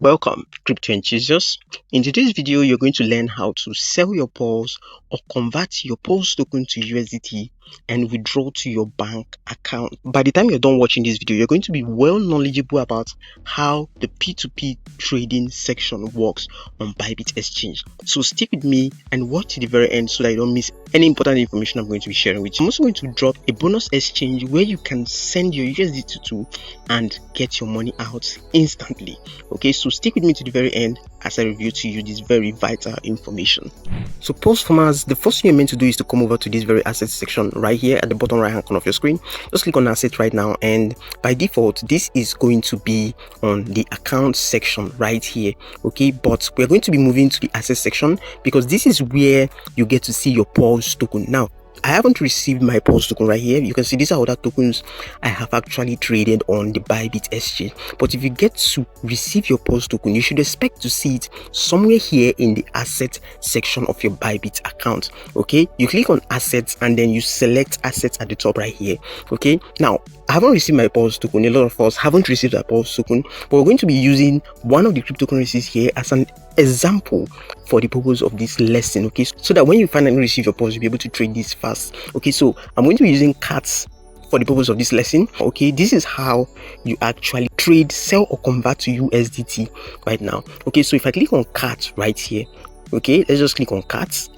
Welcome, crypto enthusiasts. In today's video, you're going to learn how to sell your PAWS or convert your PAWS token to USDT and withdraw to your bank account. By the time you're done watching this video, you're going to be well knowledgeable about how the P2P trading section works on Bybit Exchange. So stick with me and watch to the very end so that you don't miss any important information I'm going to be sharing with you. I'm also going to drop a bonus exchange where you can send your USDT to and get your money out instantly. Okay, so stick with me to the very end as I review to you this very vital information. So PAWS farmers, the first thing you're meant to do is to come over to this very assets section right here at the bottom right hand corner of your screen. Just click on assets right now, and by default this is going to be on the account section right here. Okay, but we're going to be moving to the assets section because this is where you get to see your PAWS token. Now I haven't received my PAWS token right here. You can see these are other tokens I have actually traded on the Bybit Exchange. But if you get to receive your PAWS token, you should expect to see it somewhere here in the asset section of your Bybit account. Okay, you click on assets and then you select assets at the top right here. Okay, now I haven't received my PAWS token. A lot of us haven't received a PAWS token, but we're going to be using one of the cryptocurrencies here as an example for the purpose of this lesson. Okay, so that when you finally receive your PAWS, you'll be able to trade this fast. Okay, so I'm going to be using CATS for the purpose of this lesson. Okay, this is how you actually trade, sell or convert to USDT right now. Okay, so if I click on CATS right here, okay, let's just click on CATS.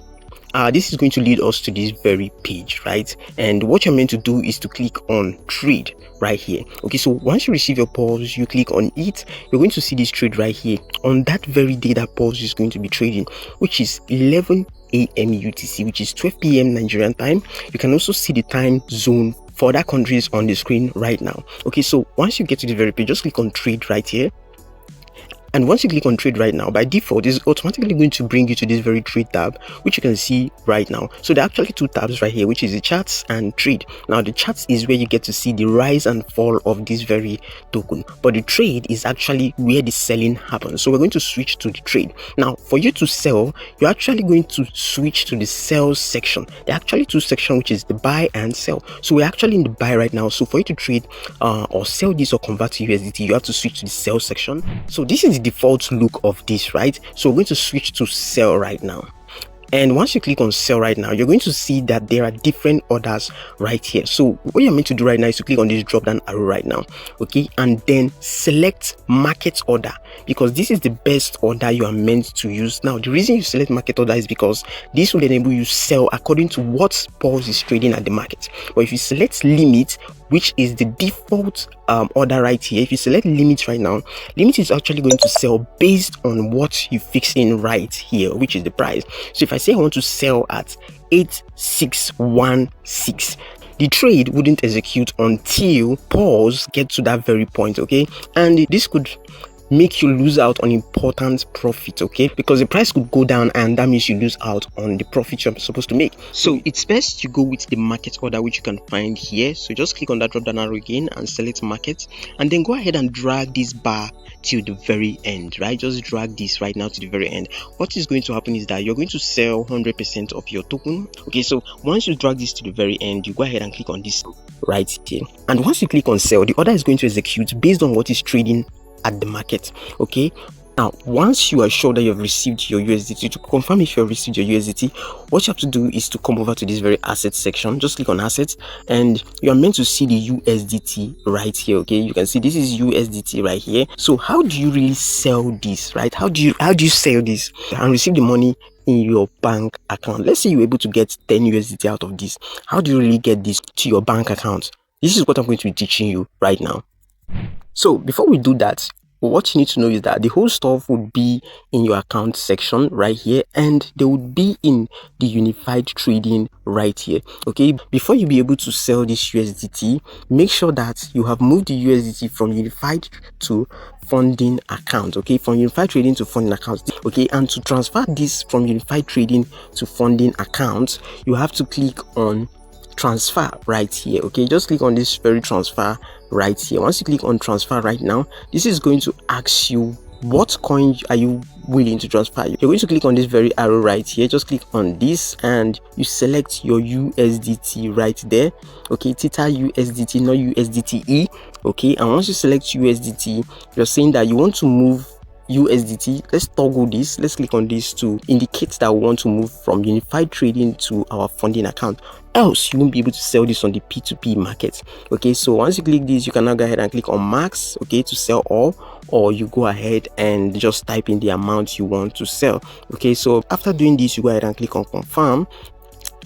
This is going to lead us to this very page, right? And what you're meant to do is to click on trade right here. Okay, so once you receive your PAWS, you click on it, you're going to see this trade right here on that very day that PAWS is going to be trading, which is 11 AM UTC, which is 12 PM Nigerian time. You can also see the time zone for other countries on the screen right now. Okay, so once you get to the very page, just click on trade right here. And once you click on trade right now, by default, it's automatically going to bring you to this very trade tab, which you can see right now. So there are actually two tabs right here, which is the charts and trade. Now the charts is where you get to see the rise and fall of this very token, but the trade is actually where the selling happens. So we're going to switch to the trade. Now for you to sell, you're actually going to switch to the sell section. There are actually two sections, which is the buy and sell. So we're actually in the buy right now. So for you to trade or sell this or convert to USDT, you have to switch to the sell section. So this is the default look of this, right? So we're going to switch to sell right now. And once you click on sell right now, you're going to see that there are different orders right here. So what you're meant to do right now is to click on this drop down arrow right now, okay, and then select market order, because this is the best order you are meant to use. Now the reason you select market order is because this will enable you sell according to what PAWS is trading at the market. But if you select limit, which is the default order right here, if you select limit right now, limit is actually going to sell based on what you fix in right here, which is the price. So if I say I want to sell at 8616, the trade wouldn't execute until PAWS get to that very point. Okay, and this could make you lose out on important profit, okay, because the price could go down and that means you lose out on the profit you're supposed to make. So it's best you go with the market order, which you can find here. So just click on that drop down arrow again and select market, and then go ahead and drag this bar till the very end, right? Just drag this right now to the very end. What is going to happen is that you're going to sell 100% of your token. Okay, so once you drag this to the very end, you go ahead and click on this right here, and once you click on sell, the order is going to execute based on what is trading at the market. Okay, now once you are sure that you've received your USDT, to confirm if you have received your USDT, what you have to do is to come over to this very assets section. Just click on assets, and you are meant to see the USDT right here. Okay, you can see this is USDT right here. So how do you really sell this, right? How do you sell this and receive the money in your bank account? Let's say you're able to get 10 USDT out of this. How do you really get this to your bank account? This is what I'm going to be teaching you right now. So before we do that, what you need to know is that the whole stuff would be in your account section right here, and they would be in the unified trading right here. Okay, before you be able to sell this USDT, make sure that you have moved the USDT from unified to funding account. Okay, from unified trading to funding account. Okay, and to transfer this from unified trading to funding account, you have to click on transfer right here. Okay, just click on this very transfer right here. Once you click on transfer right now, this is going to ask you what coin are you willing to transfer. You're going to click on this very arrow right here. Just click on this and you select your USDT right there. Okay, Theta USDT, not USDTE. Okay, and once you select USDT, you're saying that you want to move USDT. Let's toggle this. Let's click on this to indicate that we want to move from unified trading to our funding account. Else you won't be able to sell this on the P2P market. Okay, so once you click this, you can now go ahead and click on max, okay, to sell all, or you go ahead and just type in the amount you want to sell. Okay, so after doing this, you go ahead and click on confirm,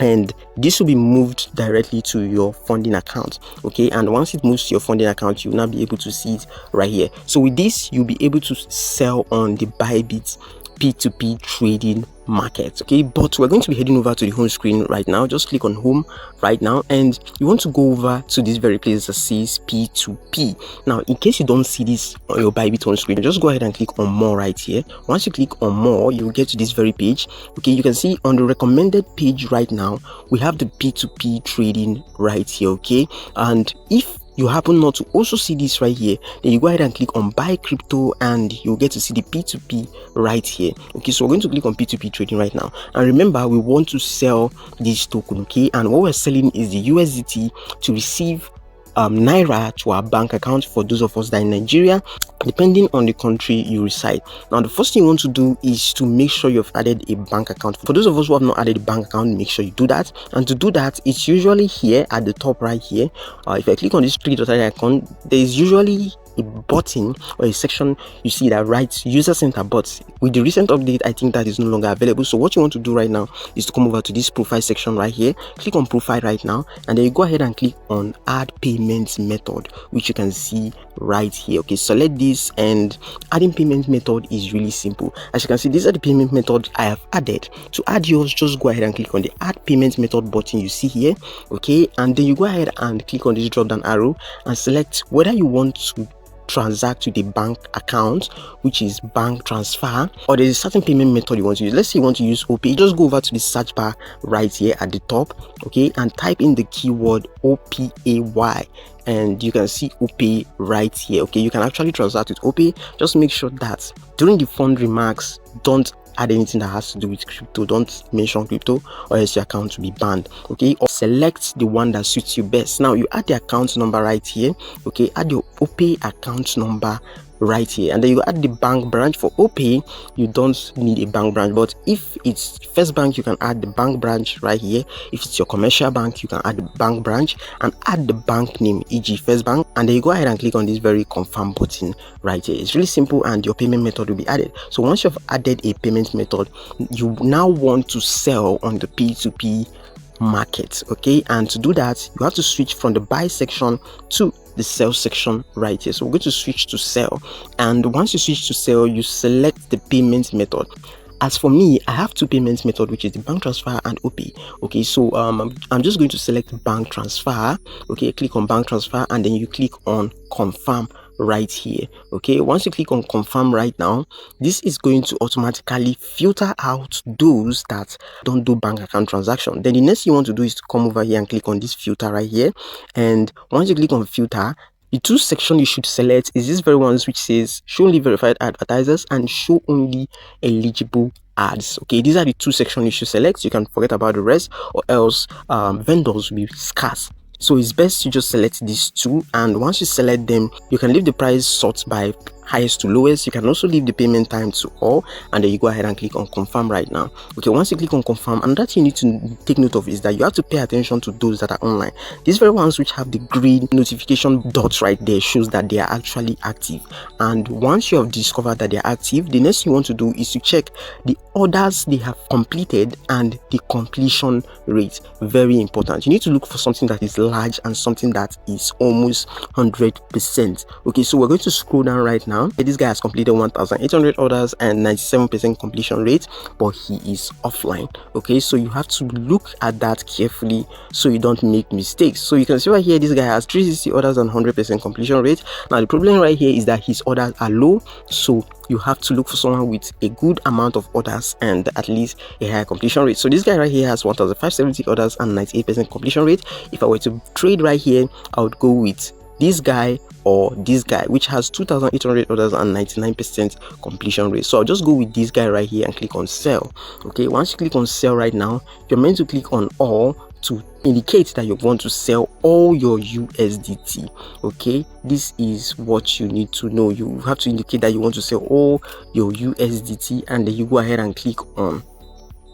and this will be moved directly to your funding account. Okay, and once it moves to your funding account, you'll now be able to see it right here. So with this, you'll be able to sell on the Bybit P2P trading market. Okay, but we're going to be heading over to the home screen right now. Just click on home right now, and you want to go over to this very place that says P2P. Now, in case you don't see this on your Bybit home screen, just go ahead and click on more right here. Once you click on more, you'll get to this very page. Okay, you can see on the recommended page right now, we have the P2P trading right here. Okay, and if you happen not to also see this right here, then you go ahead and click on buy crypto, and you'll get to see the P2P right here. Okay, so we're going to click on P2P trading right now, and remember, we want to sell this token. Okay, and what we're selling is the USDT to receive Naira to our bank account for those of us that are in Nigeria, depending on the country you reside. Now, the first thing you want to do is to make sure you've added a bank account. For those of us who have not added a bank account, make sure you do that. And to do that, it's usually here at the top right here. If I click on this three-dot icon, there is usually a button or a section you see that writes user center, but with the recent update, I think that is no longer available. So what you want to do right now is to come over to this profile section right here, click on profile right now, and then you go ahead and click on add payment method, which you can see right here. Okay, select this, and adding payment method is really simple. As you can see, these are the payment methods I have added. To add yours, just go ahead and click on the add payment method button you see here. Okay, and then you go ahead and click on this drop down arrow and select whether you want to transact to the bank account, which is bank transfer, or there's a certain payment method you want to use. Let's say you want to use OPay. Just go over to the search bar right here at the top, okay, and type in the keyword OPAY, and you can see OPay right here. Okay, you can actually transact with OPay. Just make sure that during the fund remarks, don't add anything that has to do with crypto. Don't mention crypto, or else your account will be banned. Okay, or select the one that suits you best. Now you add the account number right here. Okay, add your OPay account number right here, and then you add the bank branch. For OPay, you don't need a bank branch, but if it's First Bank, you can add the bank branch right here. If it's your commercial bank, you can add the bank branch and add the bank name, e.g. First Bank, and then you go ahead and click on this very confirm button right here. It's really simple, and your payment method will be added. So once you've added a payment method, you now want to sell on the P2P market. Okay, and to do that, you have to switch from the buy section to the sell section right here. So we're going to switch to sell, and once you switch to sell, you select the payment method. As for me, I have two payment methods, which is the bank transfer and OPay. Okay, so I'm just going to select bank transfer. Okay, click on bank transfer, and then you click on confirm right here. Okay, once you click on confirm right now, this is going to automatically filter out those that don't do bank account transaction. Then the next thing you want to do is to come over here and click on this filter right here, and once you click on filter, the two sections you should select is this very one which says show only verified advertisers and show only eligible ads. Okay, these are the two sections you should select. You can forget about the rest, or else vendors will be scarce. So it's best to just select these two, and once you select them, you can leave the price sort by highest to lowest. You can also leave the payment time to all, and then you go ahead and click on confirm right now. Okay, once you click on confirm, another thing you need to take note of is that you have to pay attention to those that are online. These very ones which have the green notification dots right there shows that they are actually active, and once you have discovered that they are active, the next thing you want to do is to check the orders they have completed and the completion rate. Very important. You need to look for something that is large and something that is almost 100%. Okay, so we're going to scroll down right now. This guy has completed 1,800 orders and 97% completion rate, but he is offline. Okay, so you have to look at that carefully so you don't make mistakes. So you can see right here, this guy has 360 orders and 100% completion rate. Now the problem right here is that his orders are low, so you have to look for someone with a good amount of orders and at least a higher completion rate. So this guy right here has 1,570 orders and 98% completion rate. If I were to trade right here, I would go with this guy or this guy, which has 2,800 orders and 99% completion rate. So I'll just go with this guy right here and click on sell. Okay, once you click on sell right now, you're meant to click on all to indicate that you want to sell all your USDT. Okay, this is what you need to know. You have to indicate that you want to sell all your USDT, and then you go ahead and click on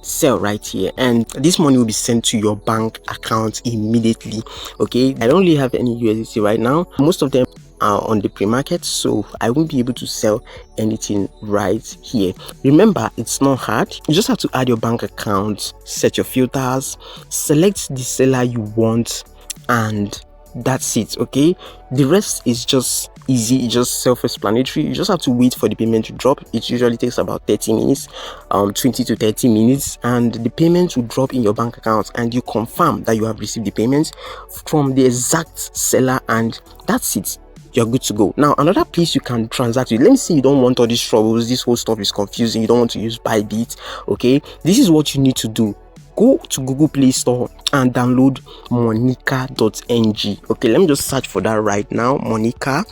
sell right here, and this money will be sent to your bank account immediately. Okay, I don't really have any USDT right now. Most of them are on the pre-market, so I won't be able to sell anything right here. Remember, it's not hard. You just have to add your bank account, set your filters, select the seller you want, and that's it. Okay, the rest is just easy, just self-explanatory. You just have to wait for the payment to drop. It usually takes about 30 minutes, 20 to 30 minutes, and the payment will drop in your bank account, and you confirm that you have received the payment from the exact seller, and that's it. You're good to go. Now, another place you can transact with, let me say you don't want all these troubles, this whole stuff is confusing, you don't want to use Bybit. Okay, this is what you need to do. Go to Google Play Store and download Monica.ng. Okay, let me just search for that right now. Monica.ng.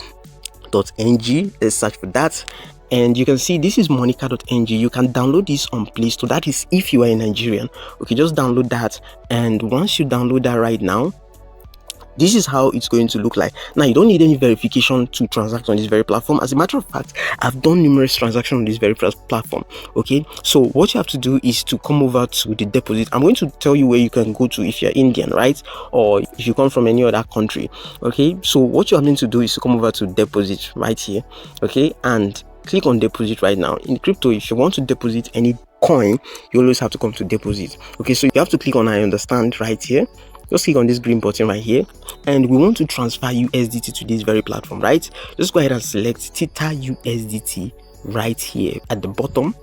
Let's search for that, and you can see this is Monica.ng. You can download this on Play Store. That is if you are a Nigerian. Okay, just download that, and once you download that right now, this is how it's going to look like. Now, you don't need any verification to transact on this very platform. As a matter of fact, I've done numerous transactions on this very platform. Okay, so what you have to do is to come over to the deposit. I'm going to tell you where you can go to if you're Indian, right, or if you come from any other country. Okay, so what you are meant to do is to come over to deposit right here. Okay, and click on deposit right now. In crypto, if you want to deposit any coin, you always have to come to deposit. Okay, so you have to click on I understand right here. Just click on this green button right here, and we want to transfer USDT to this very platform, right? Just go ahead and select Theta USDT right here at the bottom.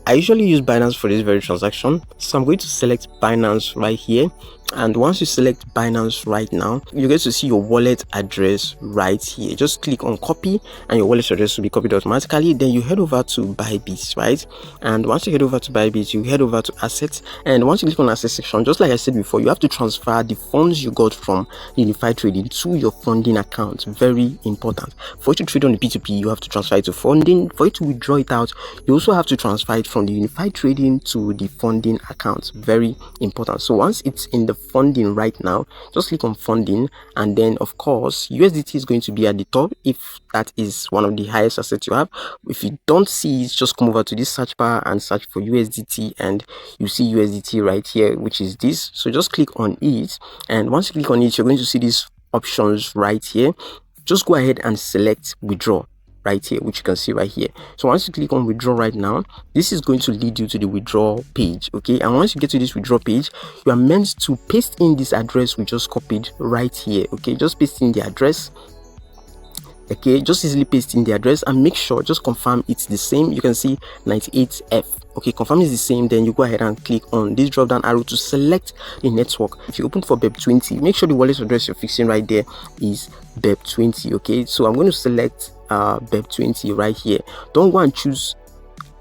I usually use Binance for this very transaction, so I'm going to select Binance right here. And once you select Binance right now, you're going to see your wallet address right here. Just click on copy, and your wallet address will be copied automatically. Then you head over to Bybit, right? And once you head over to Bybit, you head over to assets, and once you click on assets section, just like I said before, you have to transfer the funds you got from Unified Trading to your funding account. Very important. For you to trade on the P2P, you have to transfer it to funding. For you to withdraw it out, you also have to transfer it from the Unified Trading to the funding account. Very important. So once it's in the funding right now, just click on funding, and then of course USDT is going to be at the top if that is one of the highest assets you have. If you don't see it, just come over to this search bar and search for USDT, and you see USDT right here, which is this. So just click on it, and once you click on it, you're going to see these options right here. Just go ahead and select withdraw right here, which you can see right here. So once you click on withdraw right now, this is going to lead you to the withdrawal page. Okay, and once you get to this withdrawal page, you are meant to paste in this address we just copied right here. Okay, just paste in the address. Okay, just easily paste in the address and make sure, just confirm it's the same. You can see 98F. Okay, confirm is the same. Then you go ahead and click on this drop down arrow to select the network. If you open for BEP20, make sure the wallet address you're fixing right there is BEP20. Okay, so I'm going to select BEP20 right here. Don't go and choose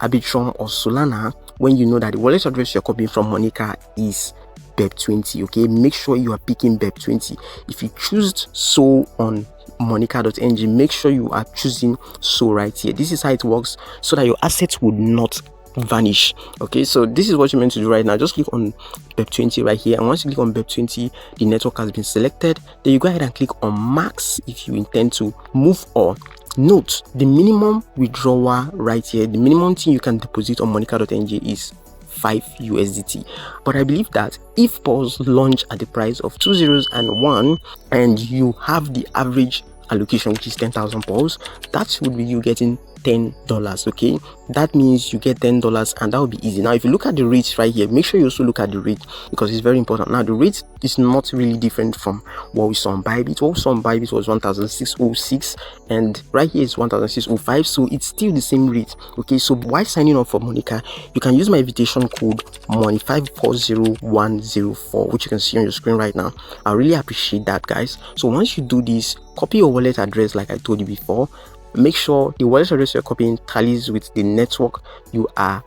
Arbitrum or Solana when you know that the wallet address you're copying from Monica is BEP20. Okay, make sure you are picking BEP20. If you choose so on Monica.ng, make sure you are choosing so right here. This is how it works, so that your assets would not vanish. Okay, so this is what you're meant to do right now. Just click on BEP20 right here, and once you click on BEP20, the network has been selected. Then you go ahead and click on max if you intend to move on. Note the minimum withdrawal right here. The minimum thing you can deposit on Monica.ng is 5 USDT, but I believe that if PAWS launch at the price of 2 zeros and 1, and you have the average allocation, which is 10,000 PAWS, that would be you getting $10. Okay, that means you get $10, and that will be easy. Now if you look at the rates right here, make sure you also look at the rate, because it's very important. Now the rate is not really different from what we saw on Bybit. What we saw on Bybit was 1,606, and right here is 1,605, so it's still the same rate. Okay, so while signing up for Monica, you can use my invitation code MONI540104, which you can see on your screen right now. I really appreciate that, guys. So once you do this, copy your wallet address like I told you before. Make sure the wallet address you're copying tallies with the network you are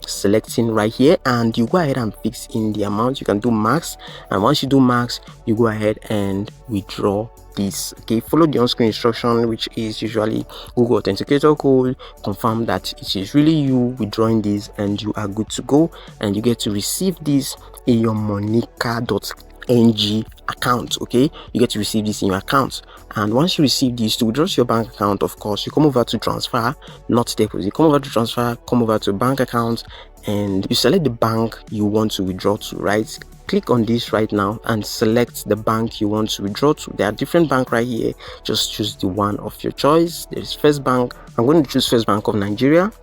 selecting right here, and you go ahead and fix in the amount. You can do max, and once you do max, you go ahead and withdraw this. Okay, follow the on-screen instruction, which is usually Google Authenticator code. Confirm that it is really you withdrawing this, and you are good to go, and you get to receive this in your Monica.ng account. Okay, you get to receive this in your account, and once you receive this, to withdraw to your bank account, of course, you come over to transfer, not deposit. Come over to transfer, come over to bank account, and you select the bank you want to withdraw to, right? Click on this right now and select the bank you want to withdraw to. There are different banks right here. Just choose the one of your choice. There is First Bank. I'm going to choose First Bank of Nigeria.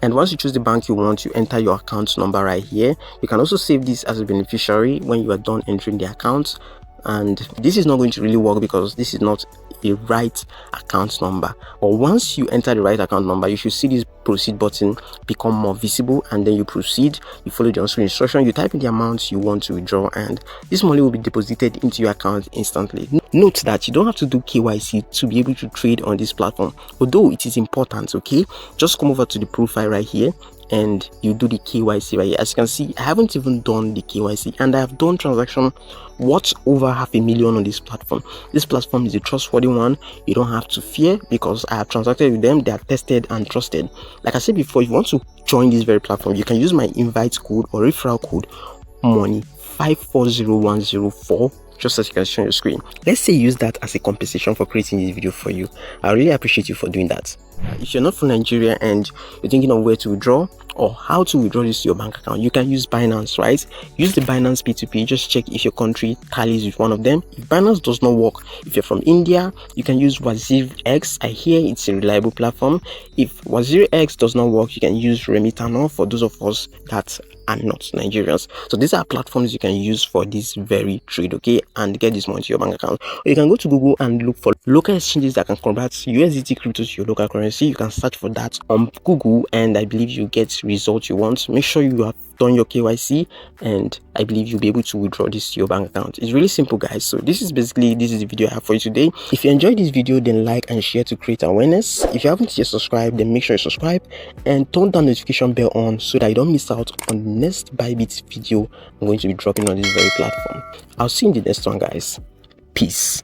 And once you choose the bank you want, you enter your account number right here. You can also save this as a beneficiary when you are done entering the account. And this is not going to really work because this is not a right account number. Or once you enter the right account number, you should see this proceed button become more visible, and then you proceed. You follow the on-screen instruction, you type in the amount you want to withdraw, and this money will be deposited into your account instantly. Note that you don't have to do KYC to be able to trade on this platform, although it is important. Okay, just come over to the profile right here and you do the KYC right here. As you can see, I haven't even done the KYC, and I have done transaction worth over 500,000 on this platform. This platform is a trustworthy one. You don't have to fear because I have transacted with them. They are tested and trusted. Like I said before, if you want to join this very platform, you can use my invite code or referral code money540104, just as you can see on your screen. Let's say you use that as a compensation for creating this video for you. I really appreciate you for doing that. If you're not from Nigeria and you're thinking of where to withdraw or how to withdraw this to your bank account, you can use Binance, right? Use the Binance P2P. Just check if your country tallies with one of them. If Binance does not work, if you're from India, you can use WazirX. I hear it's a reliable platform. If WazirX does not work, you can use Remitano for those of us that are not Nigerians. So these are platforms you can use for this very trade, okay, and get this money to your bank account. Or you can go to Google and look for local exchanges that can convert USDT crypto to your local currency. You can search for that on Google, and I believe you get results you want. Make sure you have done your KYC, and I believe you'll be able to withdraw this to your bank account. It's really simple, guys. So this is the video I have for you today. If you enjoyed this video, then like and share to create awareness. If you haven't yet subscribed, then make sure you subscribe and turn that notification bell on so that you don't miss out on the next Bybit video I'm going to be dropping on this very platform. I'll see you in the next one, guys. Peace.